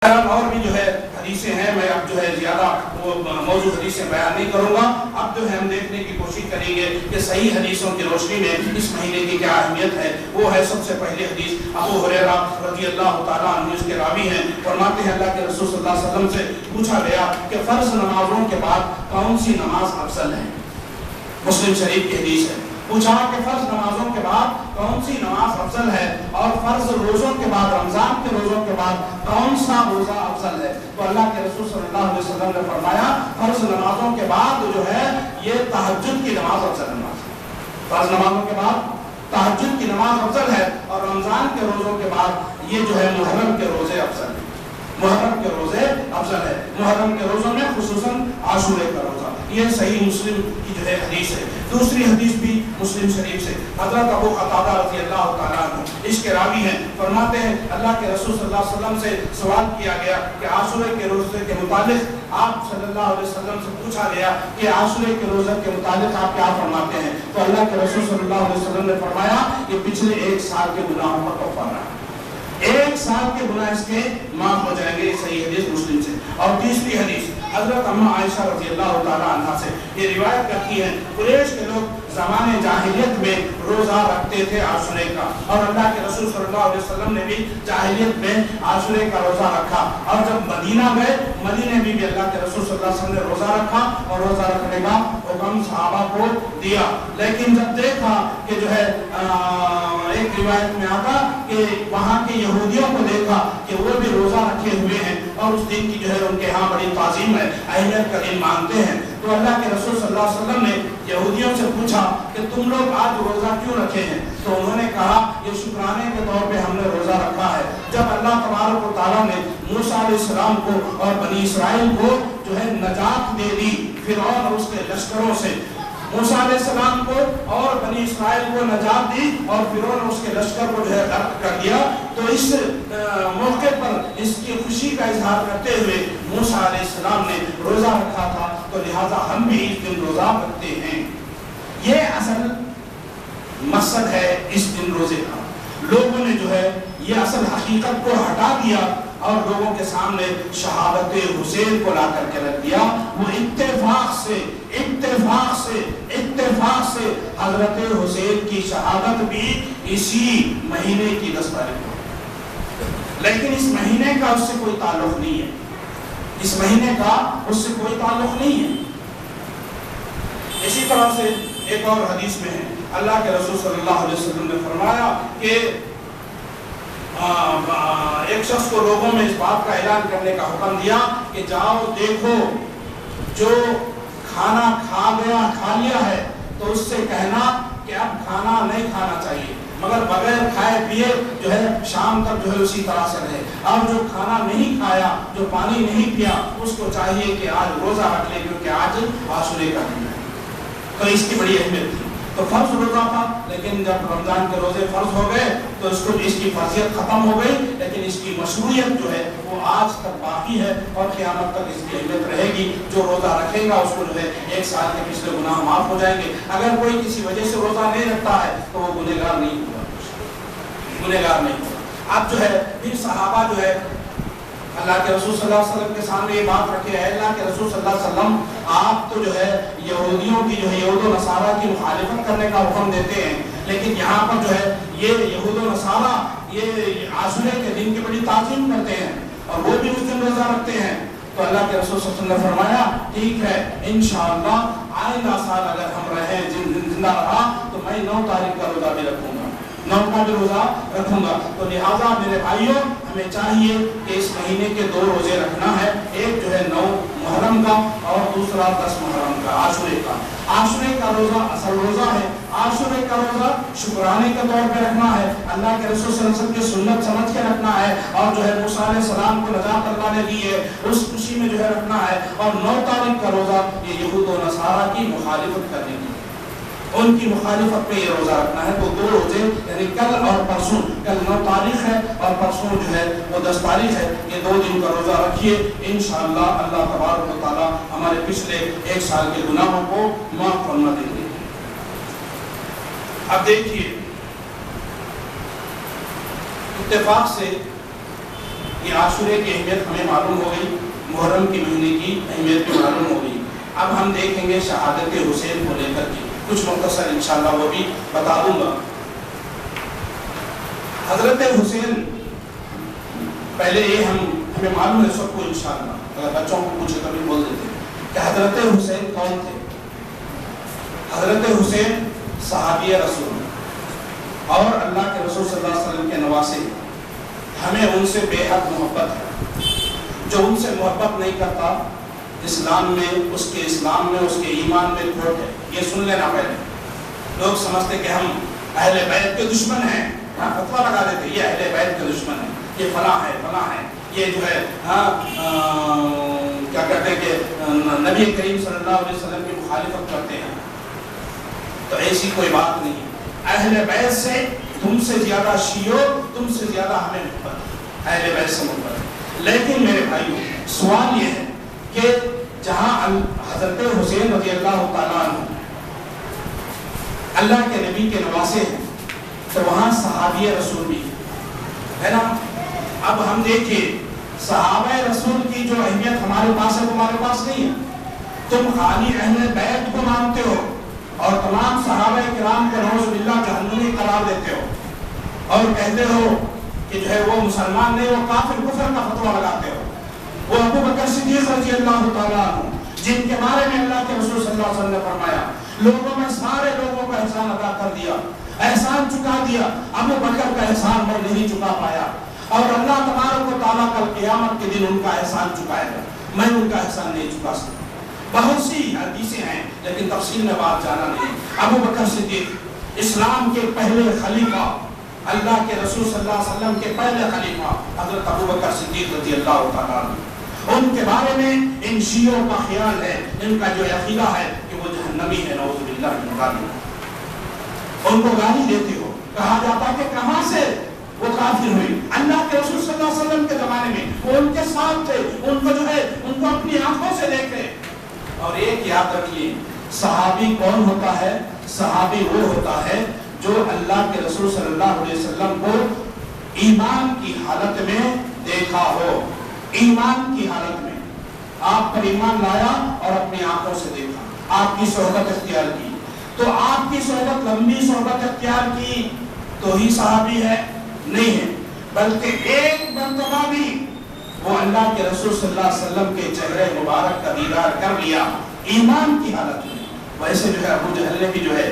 اور بھی جو ہے حدیثیں ہیں، میں اب جو ہے زیادہ وہ موضوع حدیثیں بیان نہیں کروں گا. اب جو ہے ہم دیکھنے کی کوشش کریں گے کہ صحیح حدیثوں کی روشنی میں اس مہینے کی کیا اہمیت ہے. وہ ہے سب سے پہلی حدیث ابو ہریرہ رضی اللہ تعالیٰ عنہ اس کے راوی ہیں. فرماتے ہیں اللہ کے رسول صلی اللہ علیہ وسلم سے پوچھا گیا کہ فرض نمازوں کے بعد کون سی نماز افضل ہے. مسلم شریف کی حدیث ہے. پوچھا کہ فرض نمازوں کے بعد کون سی نماز افضل ہے اور فرض روزوں کے بعد، رمضان کے روزوں کے بعد کون سا روزہ افضل ہے. تو اللہ کے رسول صلی اللہ علیہ وسلم نے فرمایا فرض نمازوں کے بعد جو ہے یہ تہجد کی نماز افضل نماز ہے. فرض نمازوں کے بعد تہجد کی نماز افضل ہے اور رمضان کے روزوں کے بعد یہ جو ہے محرم کے روزے افضل ہیں. محرم کے روزے افضل ہے. محرم کے روزوں میں خصوصاً عاشورے کا روزہ. یہ صحیح مسلم کی جو ہے حدیث ہے. دوسری حدیث بھی مسلم شریف سے حضرت ابو قتادہ رضی اللہ تعالیٰ عنہ اس کے راوی ہیں. فرماتے ہیں اللہ کے رسول صلی اللہ علیہ وسلم سے سوال کیا گیا کہ عاشورے کے روزے کے متعلق آپ صلی اللہ علیہ وسلم سے پوچھا گیا کہ عاشورے کے روزے کے متعلق آپ کیا فرماتے ہیں. تو اللہ کے رسول صلی اللہ علیہ وسلم نے فرمایا کہ پچھلے 1 سال کے گناہوں پر کفارہ ہے. 1 سال کے گناہ اس کے معاف ہو جائیں گے. صحیح حدیث مسلم سے. اور تیسری حدیث حضرت اماں عائشہ رضی اللہ تعالیٰ عنہ سے یہ روایت کرتی ہے قریش کے لوگ زمانے جاہلیت میں روزہ رکھتے تھے عاشورے کا، اور اللہ کے رسول صلی اللہ علیہ وسلم نے بھی جاہلیت میں عاشورے کا روزہ رکھا. اور جب مدینہ گئے، مدینہ میں بھی اللہ کے رسول صلی اللہ علیہ وسلم نے روزہ رکھا اور روزہ رکھنے کا حکم صحابہ کو دیا. لیکن جب دیکھا کہ جو ہے ایک روایت میں آتا کہ وہاں کے یہودیوں کو دیکھا کہ وہ بھی روزہ رکھے ہوئے ہیں اور اس دن کی جو ہے ان کے ہاں بڑی تعظیم ہے، اہمیت کا دن مانتے ہیں. تو اللہ کے رسول صلی اللہ علیہ وسلم نے یہودیوں سے پوچھا کہ تم لوگ آج روزہ کیوں رکھے ہیں. تو انہوں نے کہا یہ شکرانے کے طور پہ ہم نے روزہ رکھا ہے. جب اللہ تبارک و تعالیٰ نے موسیٰ علیہ السلام کو اور بنی اسرائیل کو جو ہے نجات دے دی فرعون اور اس کے لشکروں سے، موسیٰ علیہ السلام کو اور بنی اسرائیل کو نجات دی اور فرعون اور اس کے لشکر کو جو ہے غرق کر دیا، تو اس موقع پر اس کی خوشی کا اظہار کرتے ہوئے موسیٰ علیہ السلام نے روزہ رکھا تھا. تو لہٰذا ہم بھی اس دن روزہ رکھتے ہیں. یہ اصل مقصد ہے اس دن روزے کا. لوگوں نے جو ہے یہ اصل حقیقت کو ہٹا دیا اور لوگوں کے سامنے شہادت حسین کو لا کر کے رکھ دیا. وہ اتفاق سے حضرت حسین کی شہادت بھی اسی مہینے کی 10 تاریخ کو، لیکن اس مہینے کا اس سے کوئی تعلق نہیں ہے. اس مہینے کا اس سے کوئی تعلق نہیں ہے. اسی طرح سے ایک اور حدیث میں ہے اللہ کے رسول صلی اللہ علیہ وسلم نے فرمایا کہ ایک شخص کو لوگوں میں اس بات کا اعلان کرنے کا حکم دیا کہ جاؤ دیکھو جو کھانا کھا لیا ہے تو اس سے کہنا کہ اب کھانا نہیں کھانا چاہیے، مگر بغیر کھائے پیے جو ہے شام تک جو ہے اسی طرح سے رہے. اب جو کھانا نہیں کھایا، جو پانی نہیں پیا، اس کو چاہیے کہ آج روزہ رکھ لے کیونکہ آج عاشورے کا دن ہے. تو اس کی بڑی اہمیت تھی. تو فرض روزہ تھا، لیکن جب رمضان کے روزے فرض ہو گئے تو اس کی فرضیت ختم ہو گئی، لیکن اس کی مشروعیت جو ہے وہ آج تک باقی ہے اور قیامت تک اس کی اہمیت رہے گی. جو روزہ رکھے گا اس کو جو ہے 1 سال کے پچھلے گناہ معاف ہو جائیں گے. اگر کوئی کسی وجہ سے روزہ نہیں رکھتا ہے تو وہ گنہگار نہیں ہوگا. اب جو ہے پھر صحابہ جو ہے اللہ کے رسول صلی اللہ علیہ وسلم کے سامنے یہ بات رکھے ہے اللہ کے رسول صلی اللہ علیہ وسلم آپ تو جو ہے یہودیوں کی جو ہے یہود و نصارہ کی مخالفت کرنے کا حکم دیتے ہیں، لیکن یہاں پر جو ہے یہ یہود و نصارہ یہ عاشورے کے دن کی بڑی تعظیم کرتے ہیں اور وہ بھی اس دن روزہ رکھتے ہیں. تو اللہ کے رسول صلی اللہ علیہ وسلم نے فرمایا ٹھیک ہے انشاءاللہ آئندہ سال اگر ہم رہیں زندہ رہا تو میں 9 تاریخ کا روزہ بھی رکھوں گا، 9 کا بھی روزہ رکھوں گا. تو لہٰذا میرے بھائیوں ہمیں چاہیے کہ اس مہینے کے 2 روزے رکھنا ہے. ایک جو ہے 9 محرم کا اور دوسرا 10 محرم کا عاشورے کا. عاشورے کا روزہ اصل روزہ ہے. عاشورے کا روزہ شکرانے کے طور پہ رکھنا ہے، اللہ کے رسول صلی اللہ علیہ وسلم کی سنت سمجھ کے رکھنا ہے اور جو ہے موسیٰ علیہ السلام کو نجات اللہ نے دی ہے اس خوشی میں جو ہے رکھنا ہے. اور 9 تاریخ کا روزہ یہ یہود و نصارہ کی مخالفت کرنے کی، ان کی مخالفت پہ یہ روزہ رکھنا ہے. تو 2 روزے یعنی کل اور پرسوں، کل 9 تاریخ ہے اور پرسوں جو ہے وہ 10 تاریخ ہے، یہ 2 دن کا روزہ رکھیے. انشاءاللہ اللہ تبارک و تعالیٰ ہمارے پچھلے 1 سال کے گناہوں کو معاف فرما دیں گے. اب دیکھیے اتفاق سے یہ عاشورے کی اہمیت ہمیں معلوم ہو گئی، محرم کے مہینے کی اہمیت بھی معلوم ہو گئی۔ اب ہم دیکھیں گے شہادت حسین کو لے کر کے کچھ مختصر انشاءاللہ وہ بھی بتا دوں گا۔ حضرت حسین، پہلے یہ ہمیں معلوم ہے سب کو انشاءاللہ، اگر بچوں کو پوچھے کبھی بول دیتے ہیں کہ حضرت حسین کون تھے۔ حضرت حسین صحابی رسول اور اللہ کے رسول صلی اللہ علیہ وسلم کے نواسے، ہمیں ان سے بے حد محبت ہے۔ جو ان سے محبت نہیں کرتا اسلام میں، اس کے اسلام میں، اس کے ایمان میں کھوٹ ہے۔ یہ سن لینا پہلے، لوگ سمجھتے کہ ہم اہل بیت کے دشمن ہیں، فتویٰ لگا دیتے یہ اہل بیت کے دشمن ہیں، یہ فلاں ہے فلاں ہے، یہ جو ہے کیا کہتے ہیں کہ نبی کریم صلی اللہ علیہ وسلم کی مخالفت کرتے ہیں۔ تو ایسی کوئی بات نہیں، اہل بیت سے تم سے زیادہ شیعوں، تم سے زیادہ ہمیں محبت، اہل بیت سے محبت۔ لیکن میرے بھائیوں، سوال یہ ہے کہ جہاں حضرت حسین رضی اللہ تعالیٰ عنہ اللہ کے نبی کے نواسے ہیں، تو وہاں صحابی رسول بھی ہے نا۔ اب ہم دیکھیے صحابہ رسول کی جو اہمیت ہمارے پاس ہے تمہارے پاس نہیں ہے۔ تم خالی اہل بیت کو مانتے ہو اور تمام صحابہ کرام کو نعوذ باللہ جہنمی قرار دیتے ہو، اور کہتے ہو کہ جو ہے وہ مسلمان نہیں، وہ کافر کفر کا فتویٰ لگاتے ہو۔ وہ ابو بکر صدیق رضی اللہ تعالیٰ عنہ، جن کے بارے میں اللہ کے رسول صلی اللہ علیہ وسلم نے فرمایا لوگوں میں سارے لوگوں کا احسان ادا کر دیا، احسان چکا دیا، ابو بکر کا احسان میں نہیں چکا پایا، اور اللہ تبارک و تعالیٰ کل قیامت کے دن ان کا احسان چکائے گا، میں ان کا احسان نہیں چکا سکتا۔ بہت سی حدیثیں ہیں لیکن تفصیل میں بات جانا نہیں۔ ابو بکر صدیق اسلام کے پہلے خلیفہ، اللہ کے رسول صلی اللہ علیہ وسلم کے پہلے خلیفہ حضرت ابو بکر صدیق رضی اللہ تعالیٰ عنہ، ان کے بارے میں ان شیعوں کا خیال ہے، ان کا جو عقیدہ ہے کہ وہ جہنمی ہے، نعوذ باللہ من ذالک۔ ان کو گالی دیتے ہو، کہا جاتا کہ کہاں سے وہ کافر ہوئی؟ اللہ کے رسول صلی اللہ علیہ وسلم کے زمانے میں وہ ان کے ساتھ تھے، ان کو جو ہے ان کو اپنی آنکھوں سے دیکھے۔ اور ایک یاد رکھیے، صحابی کون ہوتا ہے؟ صحابی وہ ہوتا ہے جو اللہ کے رسول صلی اللہ علیہ وسلم کو ایمان کی حالت میں دیکھا ہو، ایمان کی حالت میں آپ پر ایمان لایا اور اپنی آنکھوں سے دیکھا، آپ کی صحبت اختیار کی، تو آپ کی صحبت، لمبی صحبت اختیار کی تو ہی صحابی ہے؟ نہیں ہے، بلکہ ایک مرتبہ بھی وہ اللہ کے رسول صلی اللہ علیہ وسلم کے چہرے مبارک کا دیدار کر لیا ایمان کی حالت میں۔ ویسے جو ہے ابو جہل نے بھی جو ہے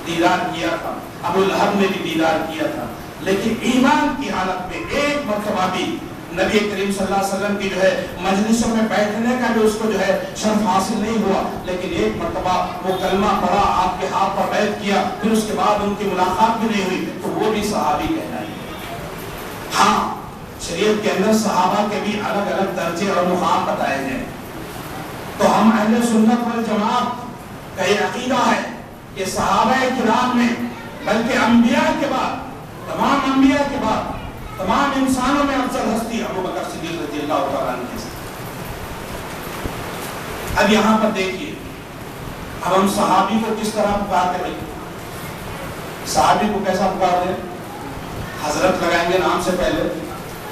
دیدار کیا تھا، ابو لہب نے بھی دیدار کیا تھا، لیکن ایمان کی حالت میں ایک مرتبہ بھی نبی کریم صلی اللہ علیہ وسلم کی جو ہے مجلسوں میں بیٹھنے کا بھی اس کو جو ہے شرف حاصل نہیں ہوا، لیکن ایک مرتبہ وہ کلمہ پڑھا، آپ کے ہاتھ پر بیعت کیا، پھر اس کے بعد ان کی ملاقات بھی نہیں ہوئی، تو وہ بھی صحابی کہلائے۔ ہاں، شریعت کے اندر صحابہ کے بھی الگ الگ درجے اور مقام بتائے ہیں، تو ہم اہل سنت والجماعت کا یہ عقیدہ ہے کہ صحابہ کرام میں، بلکہ انبیاء کے بعد، تمام انبیاء کے بعد، تمام انسانوں میں افضل ہستی ابو بکر صدیق رضی اللہ تعالیٰ عنہ کی۔ اب یہاں پر دیکھیے، اب ہم صحابی کو کس طرح پکارتے ہیں؟ صحابی کو کیسا پکارتے ہیں؟ حضرت لگائیں گے نام سے پہلے،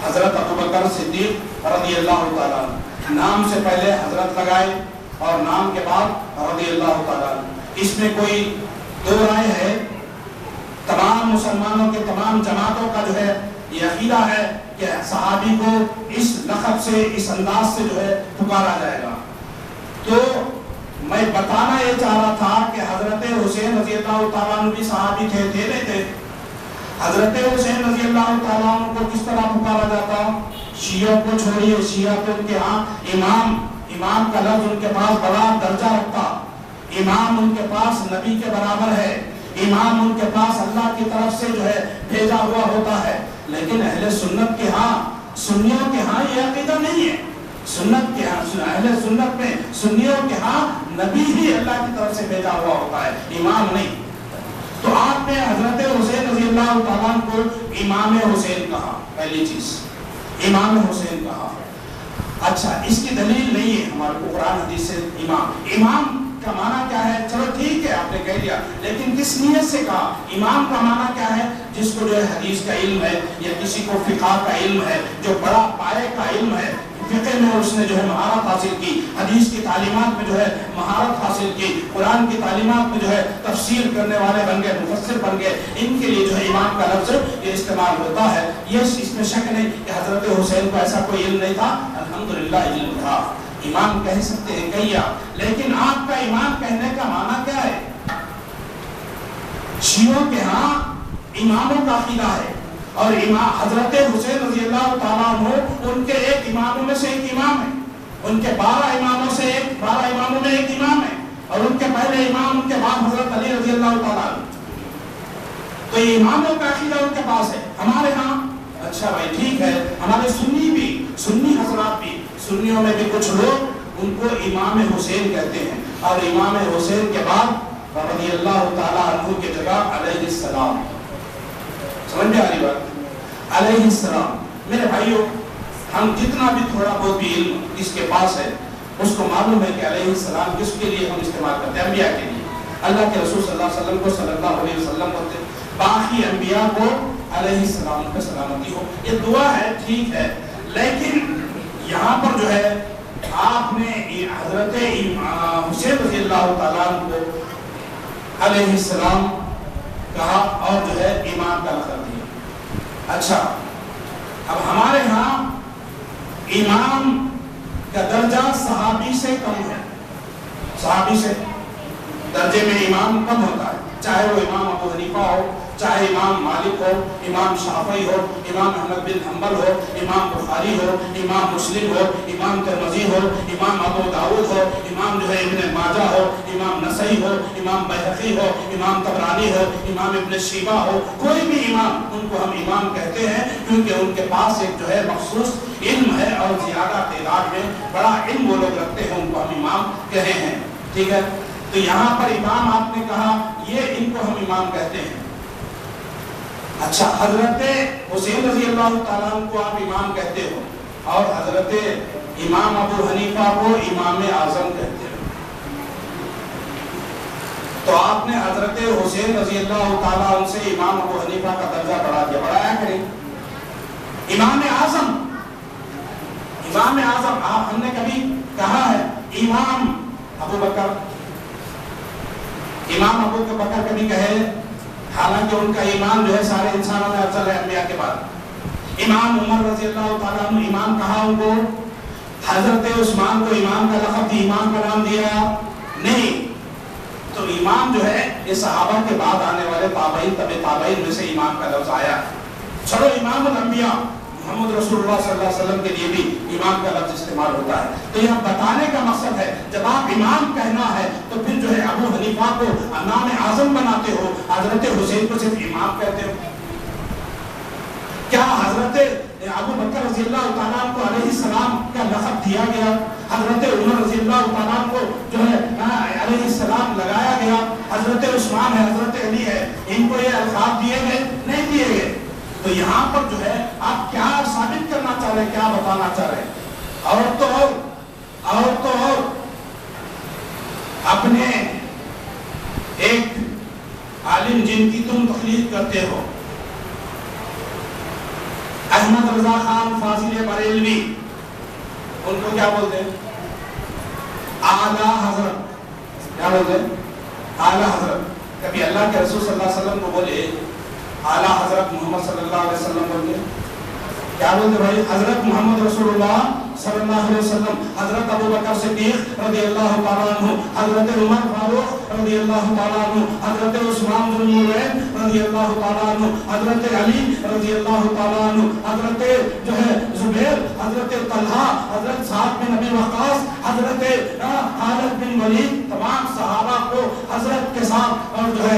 حضرت ابو بکر صدیق رضی اللہ تعالیٰ عنہ، نام سے پہلے حضرت لگائے اور نام کے بعد رضی اللہ تعالیٰ عنہ۔ اس میں کوئی دو رائے ہے؟ تمام مسلمانوں کے تمام جماعتوں کا جو ہے یہ عقیدہ ہے کہ صحابی کو اس لقب سے، اس انداز سے جو ہے پکارا جائے گا۔ تو میں بتانا یہ چاہ رہا تھا کہ حضرت حسین رضی اللہ تعالیٰ عنہ بھی صحابی تھے نہیں تھے؟ حضرت حسین رضی اللہ تعالیٰ عنہ کو کس طرح پکارا جاتا؟ شیعوں کو چھوڑیے، شیعہ تو ان کے ہاں امام کا لفظ ان کے پاس بڑا درجہ رکھتا، امام ان کے پاس نبی کے برابر ہے، امام ان کے پاس اللہ کی طرف سے جو ہے بھیجا ہوا ہوتا ہے، لیکن اہل سنت کے ہاں، سنیوں کے ہاں یہ عقیدہ نہیں ہے۔ سنت کے ہاں، اہل سنت میں سنیوں کے ہاں نبی ہی اللہ کی طرف سے بھیجا ہوا ہوتا ہے، امام نہیں۔ تو آپ نے حضرت حسین رضی اللہ تعالیٰ کو امام حسین کہا، پہلی چیز امام حسین کہا۔ اچھا، اس کی دلیل نہیں ہے ہمارے کو قرآن حدیث سے امام کا معنی کیا ہے؟ چلو ٹھیک ہے آپ نے کہہ دیا، لیکن کس نیت سے کہا؟ امام کا معنی کیا ہے؟ جس کو جو ہے حدیث کا علم ہے یا کسی کو فقہ کا علم ہے، جو بڑا پائے کا علم ہے، فقہ میں اس نے جو ہے مہارت حاصل کی، حدیث کی تعلیمات میں جو ہے مہارت حاصل کی، قرآن کی تعلیمات میں جو ہے تفسیر کرنے والے بن گئے، مفسر بن گئے، ان کے لیے جو ہے امام کا لفظ یہ استعمال ہوتا ہے۔ یہ اس میں شک نہیں کہ حضرت حسین کو ایسا کوئی علم نہیں تھا، الحمدللہ علم تھا، امام کہہ سکتے ہیں کہیے آپ، لیکن آپ کا امام کہنے کا معنی کیا ہے؟ شیعوں کے ہاں اماموں کا عقیدہ ہے، اور امام حضرت حسین رضی اللہ تعالیٰ عنہ ان کے ایک اماموں میں سے ایک امام ہے، ان کے 12 اماموں میں ایک امام ہے، اور ان کے پہلے امام ان کے بعد حضرت علی رضی اللہ تعالیٰ عنہ، تو یہ اماموں کا عقیدہ ان کے پاس ہے۔ ہمارے ہاں اچھا بھائی ٹھیک ہے، ہمارے سنی حضرات بھی، سنیوں میں بھی کچھ لوگ ان کو امام حسین کہتے ہیں، اور امام حسین کے بعد رضی اللہ تعالیٰ عنہ کے جگہ علیہ السلام، سمجھ میں آ رہی بات؟ علیہ السلام۔ میرے بھائیوں، ہم جتنا بھی تھوڑا بہت بھی علم اس کے پاس ہے، اس کو معلوم ہے کہ علیہ السلام کس کے لیے ہم استعمال کرتے ہیں؟ انبیاء کے لیے۔ اللہ کے رسول صلی اللہ علیہ وسلم کو صلی اللہ علیہ وسلم ہوتے، باقی انبیاء کو علیہ السلام پہ سلامتی ہو، یہ دعا ہے، ٹھیک ہے، لیکن یہاں پر جو ہے آپ نے حضرت حسین رضی اللہ تعالیٰ عنہ کو علیہ السلام کہا اور جو ہے امام کا لقب دیا۔ اچھا، اب ہمارے ہاں امام کا درجہ صحابی سے کم ہے، صحابی سے درجے میں امام کم ہوتا ہے، چاہے وہ امام ابو حنیفہ ہو، چاہے امام مالک ہو، امام شافعی ہو، امام احمد بن حنبل ہو، امام بخاری ہو، امام مسلم ہو، امام ترمذی ہو، امام ابو داؤد ہو، امام جو ہے ابن ماجہ ہو، امام نسائی ہو، امام بیہقی ہو، امام طبرانی ہو، امام ابن شیبہ ہو، کوئی بھی امام، ان کو ہم امام کہتے ہیں کیونکہ ان کے پاس ایک جو ہے مخصوص علم ہے، اور زیادہ تعداد میں بڑا علم وہ لوگ رکھتے ہیں، ان کو ہم امام کہے ہیں، ٹھیک ہے؟ تو یہاں پر امام آپ نے کہا، یہ ان کو ہم امام کہتے ہیں۔ اچھا، حضرت حسین رضی اللہ تعالیٰ عنہ کو آپ امام کہتے ہو، اور حضرت امام ابو حنیفہ کو امام اعظم کہتے ہو، تو آپ نے حضرت حسین رضی اللہ تعالیٰ عنہ سے امام ابو حنیفہ کا درجہ بڑھا دیا، بڑھایا کریں؟ امام اعظم، ہم نے کبھی کہا ہے امام ابو بکر، امام ابو بکر کبھی کہے؟ حالانکہ ان کا ایمان جو ہے سارے انسانوں میں افضل ہے انبیاء کے بعد۔ امام عمر رضی اللہ تعالیٰ عنہ امام کہا ان کو؟ حضرت عثمان کو امام کا لقب دی، امام کا نام دیا نہیں؟ تو امام جو ہے یہ صحابہ کے بعد آنے والے تابعین، تابعین میں سے امام کا لفظ آیا۔ چلو امام الانبیاء محمد رسول اللہ صلی اللہ علیہ وسلم کے لیے بھی امام کا لفظ استعمال ہوتا ہے۔ تو یہ بتانے کا مقصد ہے جب آپ امام کہنا ہے تو پھر جو ہے ابو حنیفہ کو امام اعظم بناتے ہو، حضرت حسین کو صرف امام کہتے ہو۔ کیا حضرت ابو بکر رضی اللہ تعالیٰ عنہ کو علیہ السلام کا لقب دیا گیا؟ حضرت عمر رضی اللہ تعالیٰ عنہ کو جو ہے علیہ السلام لگایا گیا؟ حضرت عثمان ہے، حضرت علی ہے، ان کو یہ القاب دیے گئے؟ نہیں دیے گئے۔ تو یہاں پر جو ہے آپ کیا ثابت کرنا چاہ رہے ہیں، کیا بتانا چاہ رہے ہیں؟ اور تو اپنے ایک عالم جن کی تم تقلید کرتے ہو، احمد رضا خان فاضل بریلوی، ان کو کیا بولتے ہیں؟ اعلیٰ حضرت۔ کیا بولتے ہیں؟ اعلیٰ حضرت۔ کبھی اللہ کے رسول صلی اللہ علیہ وسلم کو بولے اعلیٰ حضرت محمد صلی اللہ علیہ وسلم بولتے؟ کیا بولتے بھائی؟ حضرت محمد رسول اللہ صلی اللہ علیہ وسلم، حضرت ابو بکر صدیق رضی اللہ تعالیٰ عنہ، حضرت عمر فاروق رضی اللہ تعالیٰ عنہ، حضرت عثمان ذو النورین رضی اللہ تعالیٰ عنہ، حضرت علی رضی اللہ تعالیٰ عنہ، حضرت جو ہے زبیر، حضرت طلحہ، حضرت سعد بن ابی وقاص، حضرت خالد بن ولید، تمام صحابہ کو حضرت کے ساتھ اور جو ہے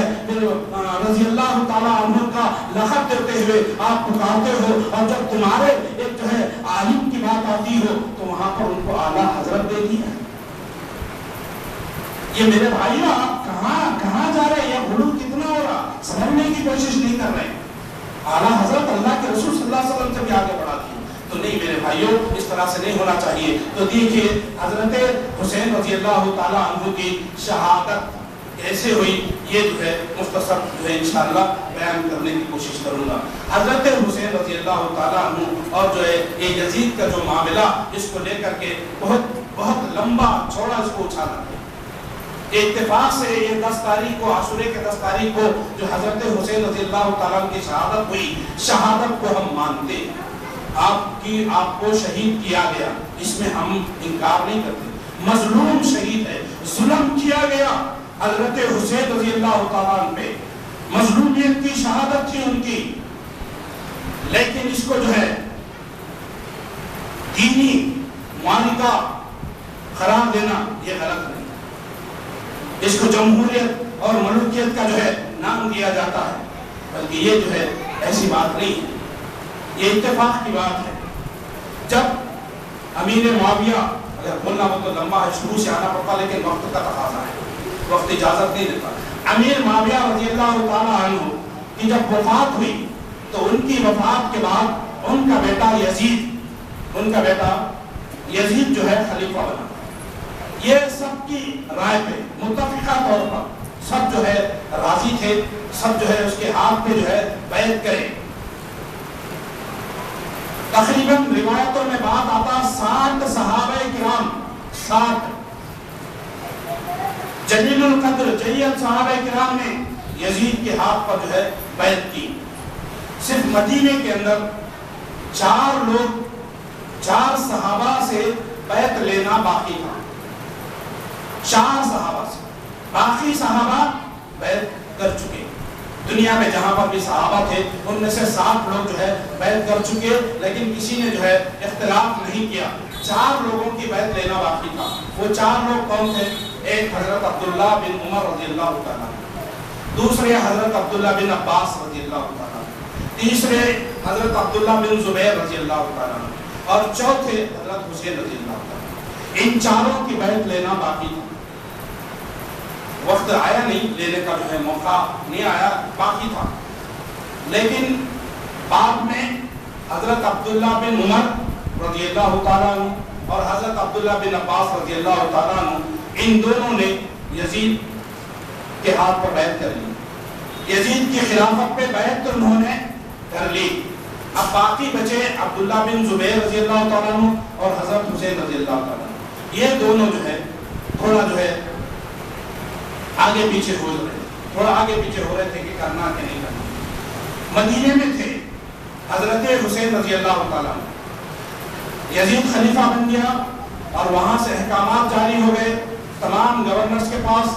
رضی اللہ تعالیٰ عنہ کا لقب دیتے ہوئے آپ پکارتے ہو، اور جب تمہارے ایک جو ہے عالم کی بات آتی ہو تو وہاں پر ان کو اعلیٰ حضرت دے دیا۔ یہ میرے بھائیوں آپ کہاں جا رہے ہیں؟ یہ غلو کتنا ہو رہا، سمجھنے کی کوشش نہیں کر رہے۔ اعلیٰ حضرت اللہ کے رسول صلی اللہ علیہ وسلم سے بھی آگے بڑھا دی۔ تو تو نہیں میرے بھائیوں، اس طرح سے نہیں ہونا چاہیے۔ تو دیکھیے حضرت حسین رضی اللہ تعالیٰ عنہ کی شہادت کیسے ہوئی، یہ جو ہے مختصر جو ہے انشاءاللہ بیان کرنے کی کوشش کروں گا۔ حضرت حسین رضی اللہ تعالیٰ عنہ اور جو ہے یہ یزید کا جو معاملہ، اس کو لے کر کے بہت لمبا چوڑا اس کو اچھالا گیا۔ اتفاق سے یہ 10 تاریخ کو، عاشورے کے 10 تاریخ کو جو حضرت حسین رضی اللہ تعالیٰ عنہ کی شہادت ہوئی، شہادت کو ہم مانتے ہیں، آپ کو شہید کیا گیا، اس میں ہم انکار نہیں کرتے۔ مظلوم شہید ہے، ظلم کیا گیا حضرت حسین رضی اللہ تعالیٰ عنہ پہ، مظلومیت کی شہادت تھی ان کی، لیکن اس کو جو ہے دینی معاہدہ قرار دینا یہ غلط نہیں، اس کو جمہوریت اور ملوکیت کا جو ہے نام دیا جاتا ہے، بلکہ یہ جو ہے ایسی بات نہیں ہے، یہ اتفاق کی بات ہے۔ جب امیر معاویہ، اگر بولنا ہو تو لمبا ہے، شروع سے آنا پڑتا، لیکن وقت کا تقاضا ہے، وقت اجازت نہیں دیتا۔ امیر معاویہ رضی اللہ تعالیٰ عنہ کی جب وفات ہوئی تو ان کی وفات کے بعد ان کا بیٹا یزید جو ہے خلیفہ بنا۔ یہ سب کی رائے پہ متفقہ طور پر سب جو ہے راضی تھے، سب جو ہے اس کے ہاتھ پہ جو ہے بیعت کرے۔ تقریباً روایتوں میں بات آتا 60 صحابہ کرام، 60 جلیل القدر جلیل صحابہ کرام نے یزید کے ہاتھ پر جو ہے بیعت کی۔ صرف مدینے کے اندر 4 صحابہ سے بیعت لینا باقی تھا، 4 صحابہ سے، باقی صحابہ بیعت کر چکے۔ دنیا میں جہاں پر بھی صحابہ تھے ان میں سے 60 لوگ جو ہے بیعت کر چکے، لیکن کسی نے جو ہے اختلاف نہیں کیا، 4 لوگوں کی بیعت لینا باقی تھا۔ وہ 4 لوگ کون تھے؟ ایک حضرت عبداللہ بن عمر رضی اللہ تعالیٰ، دوسرے حضرت عبداللہ بن عباس رضی اللہ تعالیٰ، تیسرے حضرت عبداللہ بن زبیر رضی اللہ تعالیٰ، اور چوتھے حضرت حسین رضی اللہ تعالیٰ۔ ان 4 کی بیعت لینا باقی تھا، وقت آیا نہیں، لینے کا جو ہے موقع نہیں آیا، باقی تھا۔ لیکن بعد میں حضرت عبداللہ بن عمر رضی اللہ تعالیٰ عنہ اور حضرت عبداللہ بن عباس رضی اللہ تعالیٰ عنہ، ان دونوں نے یزید کے ہاتھ پر بیعت کر لی، یزید کی خلافت پہ بیعت تو انہوں نے کر لی۔ اب باقی بچے عبداللہ بن زبیر رضی اللہ تعالیٰ عنہ اور حضرت حسین رضی اللہ تعالیٰ عنہ، یہ دونوں جو ہے تھوڑا جو ہے آگے پیچھے ہو رہے تھے کہ کرنا کہ نہیں کرنا۔ مدینے میں تھے حضرت حسین رضی اللہ تعالیٰ عنہ، یزید خلیفہ بن گیا اور وہاں سے احکامات جاری ہو گئے تمام گورنرز کے پاس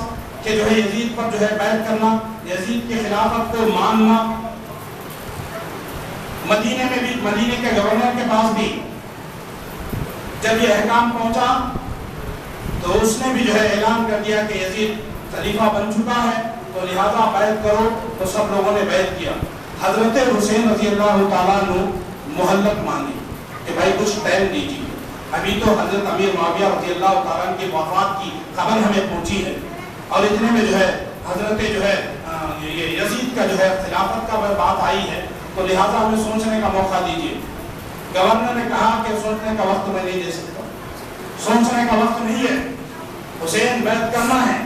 کہ جو ہے یزید پر جو ہے بیعت کرنا، یزید کی خلافت کو ماننا۔ مدینے میں بھی، مدینے کے گورنر کے پاس بھی جب یہ احکام پہنچا تو اس نے بھی جو ہے اعلان کر دیا کہ یزید خلیفہ بن چکا ہے تو لہذا بیعت کرو، تو سب لوگوں نے بیعت کیا۔ حضرت حسین رضی اللہ تعالیٰ عنہ مہلت مانگی کہ بھائی کچھ ٹائم دیجیے، ابھی تو حضرت امیر معاویہ رضی اللہ تعالیٰ عنہ کی وفات کی خبر ہمیں پہنچی ہے، اور اتنے میں جو ہے حضرت جو ہے یزید کا جو ہے خلافت کا بات آئی ہے، تو لہٰذا ہمیں سوچنے کا موقع دیجیے۔ گورنر نے کہا کہ سوچنے کا وقت میں نہیں دے سکتا، سوچنے کا وقت نہیں ہے، حسین بیعت کرنا ہے۔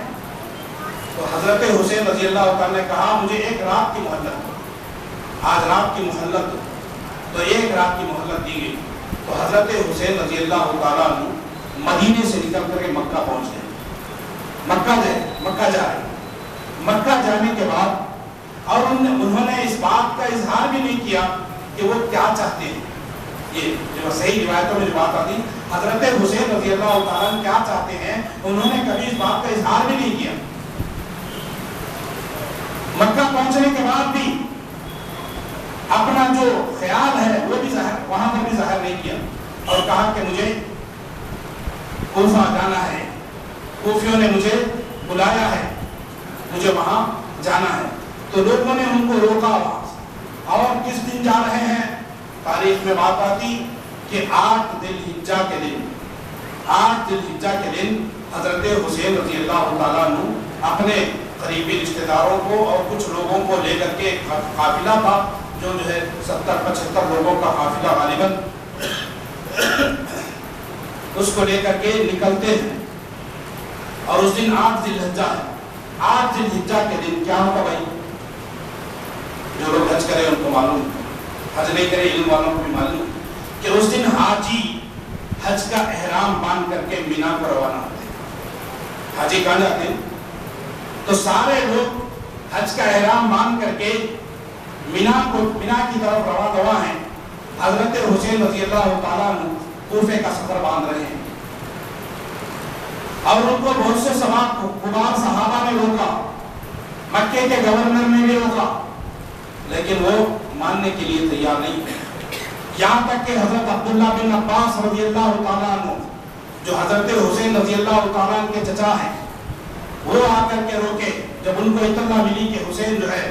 تو حضرت حسین رضی اللہ تعالیٰ نے کہا مجھے 1 رات کی مہلت دو، آج رات کی مہلت دو، تو 1 رات کی مہلت دی گئی۔ تو حضرت حسین رضی اللہ تعالیٰ عنہ مدینے سے نکل کر کے مکہ پہنچ گئے، مکہ جا رہے، مکہ جانے کے بعد اور انہوں نے اس بات کا اظہار بھی نہیں کیا کہ وہ کیا چاہتے ہیں۔ یہ جو صحیح روایتوں میں جو بات آتی، حضرت حسین رضی اللہ تعالیٰ عنہ کیا چاہتے ہیں انہوں نے کبھی اس بات کا اظہار بھی نہیں کیا۔ مکہ پہنچنے کے بعد بھی اپنا جو خیال ہے وہ بھی وہاں پر بھی ظاہر نہیں کیا، اور کہا کہ مجھے کوفہ جانا ہے، کوفیوں نے مجھے بلایا ہے، مجھے وہاں جانا ہے۔ تو لوگوں نے ان کو روکا وہاں سے، اور کس دن جا رہے ہیں؟ تاریخ میں بات آتی کہ 8 ذی الحجہ کے دن، 8 ذی الحجہ کے دن حضرت حسین رضی اللہ تعالیٰ عنہ اپنے قریبی رشتہ داروں کو اور کچھ لوگوں کو لے کر کے، قافلہ تھا جو ہے 70-75 لوگوں کا قافلہ غالباً، اس کو لے کر کے نکلتے ہیں اور اس دن 8 ذی الحجہ ہے. 8 ذی الحجہ کے دن کیا ہوگا بھائی؟ جو لوگ حج کرے ان کو معلوم ہے, حج نہیں کرے علم والوں کو بھی معلوم ہے کہ اس دن حاجی حج کا احرام باندھ کر کے مینا کو روانہ ہوتے ہیں. حاجی کہاں جاتے ہیں؟ تو سارے لوگ حج کا احرام باندھ کر کے مینا کی طرف رواں ہیں. حضرت حسین رضی اللہ تعالیٰ عنہ کوفے کا سفر باندھ رہے ہیں اور ان کو بہت سے کبار صحابہ نے روکا, مکے کے گورنر نے بھی روکا, لیکن وہ ماننے کے لیے تیار نہیں ہے. یہاں تک کہ حضرت عبداللہ بن عباس رضی اللہ تعالیٰ عنہ جو حضرت حسین رضی اللہ تعالیٰ عنہ کے چچا ہیں, وہ آ کر کے روکے. جب ان کو اطلاع ملی کہ حسین جو ہے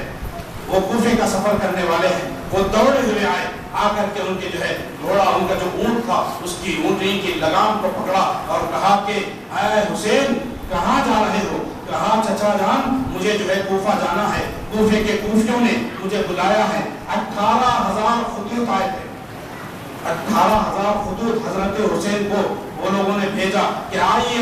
وہ کوفے کا سفر کرنے والے ہیں, وہ دوڑے ہوئے آئے, آ کر کے ان کے جو ہے گھوڑا, ان کا جو اونٹ تھا اس کی اونٹنی کی لگام کو پکڑا اور کہا کہ اے حسین کہاں جا رہے ہو؟ کہا چچا جان مجھے جو ہے کوفہ جانا ہے, کوفے کے کوفیوں نے مجھے بلایا ہے. 18,000 خطوط آئے تھے, 18,000 خطوط حضرت حسین کو وہ لوگوں نے بھیجا کہ آئیے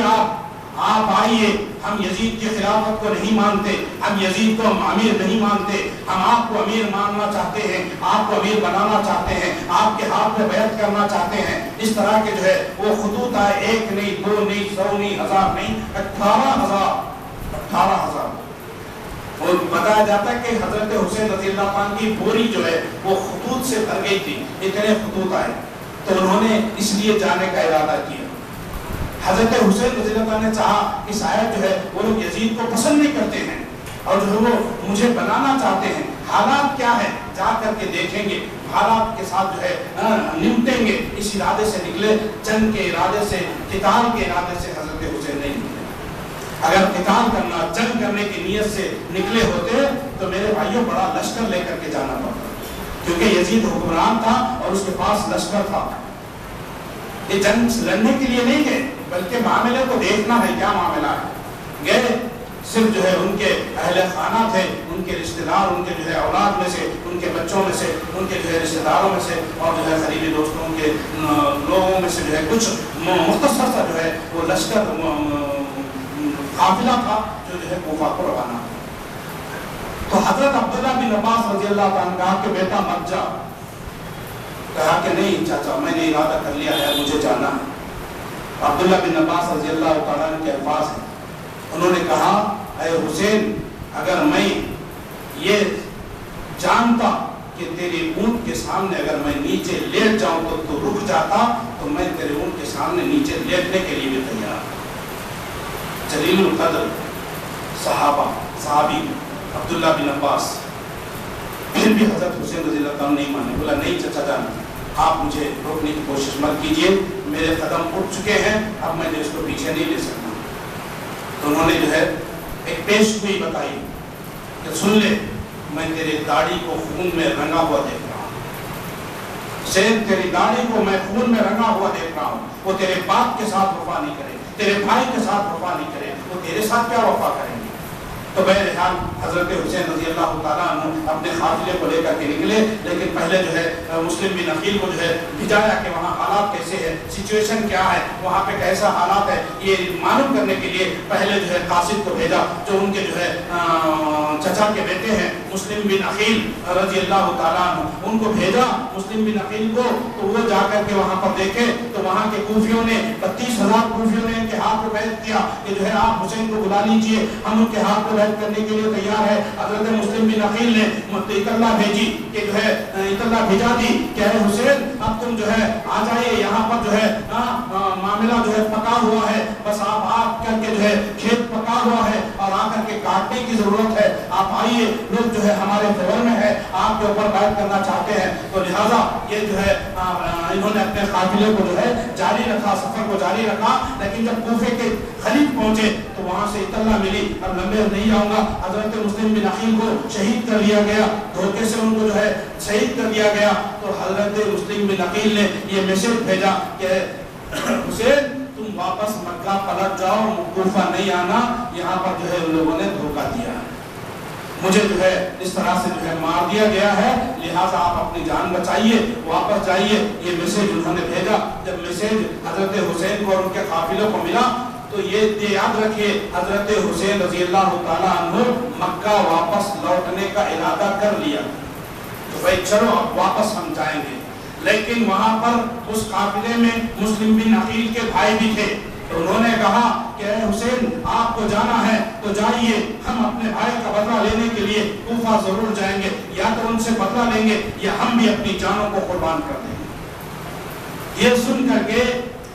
آپ آئیے, ہم یزید کی خلافت کو نہیں مانتے, ہم یزید کو امیر نہیں مانتے, ہم آپ کو امیر ماننا چاہتے ہیں, آپ کو امیر بنانا چاہتے ہیں, آپ کے ہاتھ میں بیعت کرنا چاہتے ہیں. اس طرح کے جو ہے وہ خطوط آئے, 1 نہیں 2 نہیں 100 نہیں 1000 نہیں 18,000. اور بتایا جاتا ہے کہ حضرت حسین رضی اللہ عنہ کی بوری جو ہے وہ خطوط سے بھر گئی تھی, اتنے خطوط آئے. تو انہوں نے اس لیے جانے کا ارادہ کیا. حضرت حسین رضی اللہ عنہ نے چاہا کہ شاید جو ہے وہ لوگ یزید کو پسند نہیں کرتے ہیں اور جو وہ مجھے بنانا چاہتے ہیں, حالات کیا ہے جا کر کے دیکھیں گے, حالات کے ساتھ جو ہے نمٹیں گے. اس ارادے سے نکلے, جنگ کے ارادے سے, قتال کے ارادے سے حضرت حسین نہیں نکلے. اگر قتال کرنا, جنگ کرنے کی نیت سے نکلے ہوتے تو میرے بھائیوں بڑا لشکر لے کر کے جانا پڑتا, کیونکہ یزید حکمران تھا اور اس کے پاس لشکر تھا. یہ جنگ لڑنے کے لیے نہیں گئے بلکہ معاملے کو دیکھنا ہے کیا معاملہ ہے. گئے صرف جو ہے ان کے اہل خانہ تھے, ان کے رشتہ دار, ان کے جو ہے اولاد میں سے, ان کے بچوں میں سے, ان کے جو ہے رشتہ داروں میں سے اور جو ہے قریبی دوستوں کے لوگوں میں سے جو ہے کچھ مختصر سا جو ہے وہ لشکر قافلہ تھا جو ہے کوفہ کو روانہ. تو حضرت عبداللہ بن عباس رضی اللہ عنہ کہا کہ بیٹا مت جا. کہا کہ نہیں چاچا میں نے ارادہ کر لیا ہے, مجھے جانا ہے. عبداللہ بن عباس رضی اللہ تعالیٰ عنہ کے الفاظ ہیں, انہوں نے کہا اے حسین اگر میں یہ جانتا کہ تیری اونٹ کے سامنے اگر میں نیچے لیٹ جاؤں تو رک جاتا تو میں تیرے اونٹ کے سامنے نیچے لیٹنے کے لیے بھی تیار. جلیل القدر صحابی عبداللہ بن عباس, پھر بھی حضرت حسین رضی اللہ عنہ نہیں مانے. بولا نہیں چچا جان آپ مجھے روکنے کی کوشش مت کیجئے, میرے قدم اٹھ چکے ہیں, اب میں نے اس کو پیچھے نہیں لے سکتا. تو انہوں نے جو ہے ایک پیش گوئی بتائی کہ سن لے, میں تیرے داڑھی کو خون میں رنگا ہوا دیکھ رہا ہوں. حسین تیری داڑھی کو میں خون میں رنگا ہوا دیکھ رہا ہوں. وہ تیرے باپ کے ساتھ وفا نہیں کرے, تیرے بھائی کے ساتھ وفا نہیں کرے, وہ تیرے ساتھ کیا وفا کریں گے. تو بہرحال حضرت حسین رضی اللہ تعالیٰ عنہ اپنے قافلے کو لے کر کے نکلے, لیکن پہلے جو ہے مسلم بن عقیل کو جو ہے بھجایا کہ وہاں حالات کیسے ہے, سچویشن کیا ہے, وہاں پہ کیسا حالات ہے, یہ معلوم کرنے کے لیے پہلے جو ہے قاصد کو بھیجا جو ان کے جو ہے چچا کے بیٹے ہیں مسلم بن عقیل رضی اللہ تعالیٰ عنہ, ان کو بھیجا مسلم بن عقیل کو. تو وہ جا کر کے وہاں پر دیکھے تو وہاں کے کوفیوں نے 32,000 کوفیوں نے ان کے ہاتھ میں بیعت کیا کہ جو ہے آپ حسین کو بلا لیجئے, ہم ان کے ہاتھ میں کرنے کے لیے تیار ہے. حضرت مسلم بن عقیل نے اطلاع بھیجی کہ جو ہے اطلاع بھیجا دی کہ اے حسین اب تم جو ہے آ جائیے, یہاں پر جو ہے معاملہ جو ہے پکا ہوا ہے, بس آپ کر کے جو ہے کھیت پکا ہوا ہے اور آ کر کے کاٹنے کی ضرورت ہے, آپ آئیے, لوگ جو ہے ہمارے فیور میں ہے, آپ کے اوپر بیعت کرنا چاہتے ہیں. تو لہٰذا یہ جو ہے انہوں نے اپنے قافلے کو جو ہے جاری رکھا, سفر کو جاری رکھا. لیکن جب کوفے کے قریب پہنچے تو وہاں سے اطلاع ملی, اب لمبے نہیں جاؤں گا, حضرت مسلم بن عقیل کو شہید کر لیا گیا, دھوکے سے ان کو جو ہے شہید کر دیا گیا. تو حضرت مسلم بن عقیل نے یہ میسج بھیجا کہ حسین تم واپس مکہ پلٹ جاؤ, کوفہ نہیں آنا, یہاں پر جو ہے ان لوگوں نے دھوکہ دیا ہے. مجھے جو ہے اس طرح سے جو ہے مار دیا گیا ہے، لہٰذا آپ اپنی جان بچائیے، واپس جائیے۔ یہ میسج انہوں نے بھیجا۔ جب میسج حضرت حسین کو اور ان کے قافلوں کو ملا تو یہ یاد رکھیے حضرت حسین رضی اللہ تعالیٰ عنہ مکہ واپس لوٹنے کا ارادہ کر لیا، تو بھائی چلو اب واپس ہم جائیں گے، لیکن وہاں پر اس قافلے میں مسلم بن عقیل کے بھائی بھی تھے، تو انہوں نے کہا کہ اے حسین آپ کو جانا ہے تو جائیے، ہم اپنے بھائی کا بدلہ لینے کے لیے کوفہ ضرور جائیں گے، یا تو ان سے بدلہ لیں گے یا ہم بھی اپنی جانوں کو قربان کر دیں گے۔ یہ سن کر کے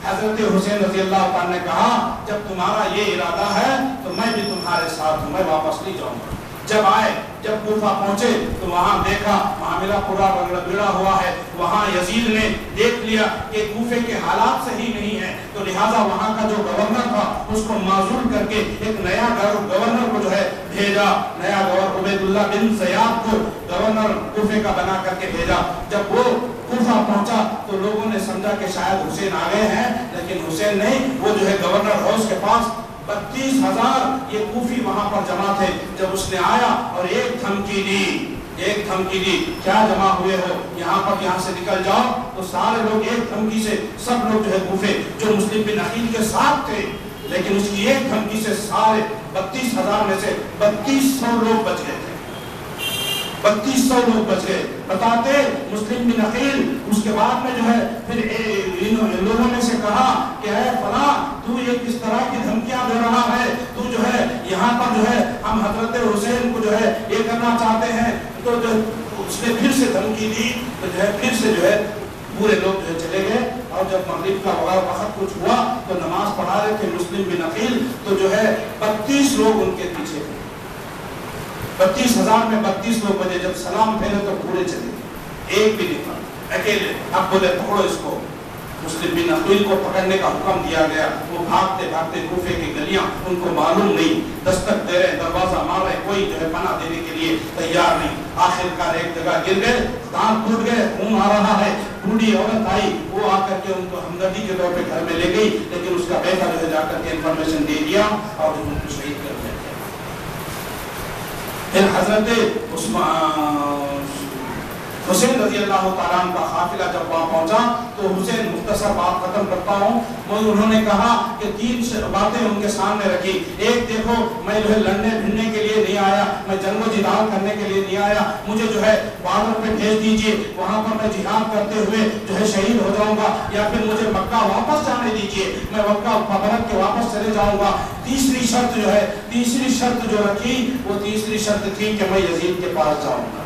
حضرت حسین رضی اللہ تعالیٰ نے کہا جب تمہارا یہ ارادہ ہے تو میں بھی تمہارے ساتھ ہوں، میں واپس نہیں جاؤں گا۔ جب آئے، جب کوفہ پہنچے تو وہاں دیکھا معاملہ پورا بگڑا ہوا ہے، وہاں یزید نے دیکھ لیا کہ کوفے کے حالات صحیح نہیں ہیں، تو لہٰذا وہاں کا جو گورنر تھا اس کو معزول کر کے ایک نیا گورنر کو جو ہے بھیجا، نیا گورنر عبید اللہ بن زیاد کو گورنر کوفے کا بنا کر کے بھیجا۔ جب وہ کوفہ پہنچا تو لوگوں نے سمجھا کہ شاید حسین آ گئے ہیں، لیکن حسین نہیں، وہ جو ہے گورنر ہاؤس کے پاس 32,000 یہ کوفی وہاں پر جمع تھے۔ جب اس نے آیا اور ایک دھمکی دی، کیا جمع ہوئے ہو یہاں سے نکل جاؤ، تو سارے لوگ ایک دھمکی سے، سب لوگ جو ہے کوفے جو مسلم بن عقیل کے ساتھ تھے، لیکن اس کی ایک دھمکی سے سارے 32,000 میں سے 3200 لوگ بچ گئے تھے، 3200 لوگ بچ گئے۔ بتاتے مسلم بن عقیل اس کے بعد میں جو ہے پھر ان لوگوں نے سے کہا کہ اے فلاں تو یہ کس طرح کی دھمکیاں دے رہا ہے، تو جو ہے یہاں پر جو ہے ہم حضرت حسین کو جو ہے یہ کرنا چاہتے ہیں، تو جو اس نے پھر سے دھمکی دی، تو جو ہے پھر سے جو ہے پورے لوگ جو ہے چلے گئے۔ اور جب مغرب کا وقت کچھ ہوا تو نماز پڑھا رہے تھے مسلم بن عقیل، تو جو ہے 32 لوگ ان کے پیچھے تھے، 32,000 میں 32 لوگ بجے، جب سلام پھیرے تو پورے چلے گئے، ایک بھی نہیں تھا، اکیلے۔ اب بولے پکڑو اس کو، مسلم بن عقیل کو پکڑنے کا حکم دیا گیا۔ وہ بھاگتے بھاگتے کوفے کی گلیاں، ان کو معلوم نہیں، دستک دے رہے، دروازہ مار رہے، کوئی جو ہے پناہ دینے کے لیے تیار نہیں۔ آخر کار ایک جگہ گر گئے، دانت ٹوٹ گئے، خون آ رہا ہے، بوڑھی عورت آئی، وہ آ کر کے ان کو ہمدردی کے طور پہ گھر میں لے گئی، لیکن اس کا بیٹا جو ہے جا کر کے انفارمیشن دے دیا اور ان کو شہید کر دیا۔ پھر حضرت حسین رضی اللہ تعالیٰ عنہ کا قافلہ جب وہاں پہنچا تو حسین مختصر بات ختم کرتا ہوں، انہوں نے کہا کہ 3 باتیں ان کے سامنے رکھی۔ ایک، دیکھو میں جو ہے لڑنے بھڑنے کے لیے نہیں آیا، میں جنگ و جدال کرنے کے لیے نہیں آیا، مجھے جو ہے بارڈر پہ بھیج دیجئے، وہاں پر میں جہاد کرتے ہوئے جو ہے شہید ہو جاؤں گا، یا پھر مجھے مکہ واپس جانے دیجئے، میں مکہ پلٹ کے واپس چلے جاؤں گا۔ تیسری شرط جو رکھی، وہ تیسری شرط تھی کہ میں یزید کے پاس جاؤں گا،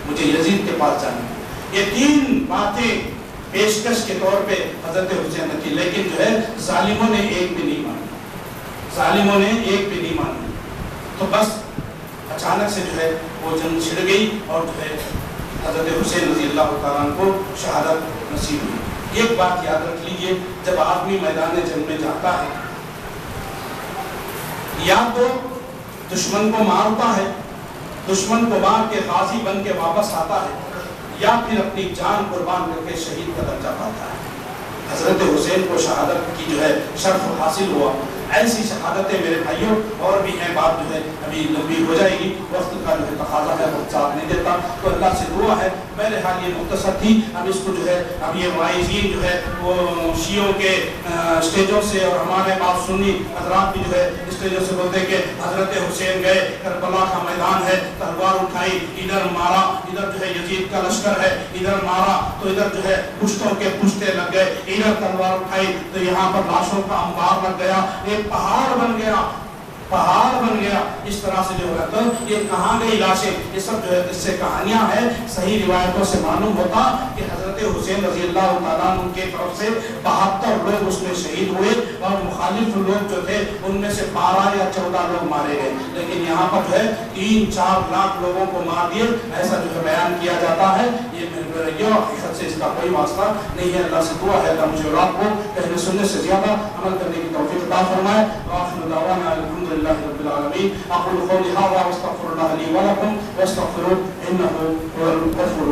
مجھے یزید کے پاس جانا ہے۔ یہ 3 باتیں پیشکش کے طور پہ حضرت حسین نے کی، لیکن جو ہے ظالموں نے ایک بھی نہیں مانی، تو بس اچانک سے جو ہے وہ جنگ چھڑ گئی اور جو ہے حضرت حسین رضی اللہ تعالیٰ عنہ کو شہادت نصیب ہوئی۔ ایک بات یاد رکھ لیجئے، جب آدمی میدان جنگ میں جاتا ہے، یا تو دشمن کو مارتا ہے، دشمن کو مار کے غازی بن کے واپس آتا ہے، یا پھر اپنی جان قربان کر کے شہید کا درجہ پاتا ہے۔ حضرت حسین کو شہادت کی جو ہے شرف حاصل ہوا۔ ایسی شہادتیں میرے بھائیوں اور بھی ہیں، بات جو ہے ابھی لمبی ہو جائے گی، وقت کا جو ہے تقاضا ہے وقت ساتھ نہیں دیتا، تو اللہ سے دعا ہے۔ میرے حال یہ مختصر تھی، اب اس کو جو ہے اب یہ وائزین جو ہے وہ شیعوں کے اسٹیجوں سے اور ہمارے بعض سنی حضرات بھی جو ہے اسٹیجوں سے بولتے کہ حضرت حسین گئے، کربلا کا میدان ہے، تلوار اٹھائی، ادھر مارا، ادھر جو ہے یزید کا لشکر ہے، ادھر مارا تو ادھر جو ہے پشتوں کے پشتے لگ گئے، ادھر تلوار اٹھائی تو یہاں پر لاشوں کا انبار لگ گیا، ایک پہاڑ بن گیا، اس طرح سے جو ہے تو یہ کہاں گئی لاشیں، یہ سب جو ہے اس سے کہانیاں ہیں۔ صحیح روایتوں سے معلوم ہوتا کہ حضرت حسین رضی اللہ تعالیٰ عنہ کے طرف سے 72 لوگ اس میں شہید ہوئے، اور مخالف لوگ جو تھے ان میں سے 12 یا 14 لوگ مارے گئے، لیکن یہاں پر جو ہے 3-4 لاکھ لوگوں کو مار دیے، ایسا جو ہے بیان کیا جاتا ہے۔ یہ حقیقت سے اس کا کوئی واسطہ نہیں ہے۔ اللہ سے دعا ہے اللہ مجھے اور آپ کو کہنے سننے سے زیادہ عمل کرنے کی توفیق عطا فرمائے۔ وآخر دعوانا الحمدللہ رب العالمین۔ اقول قولی ھذا واستغفر اللہ لی ولکم واستغفروہ انہ هو الغفور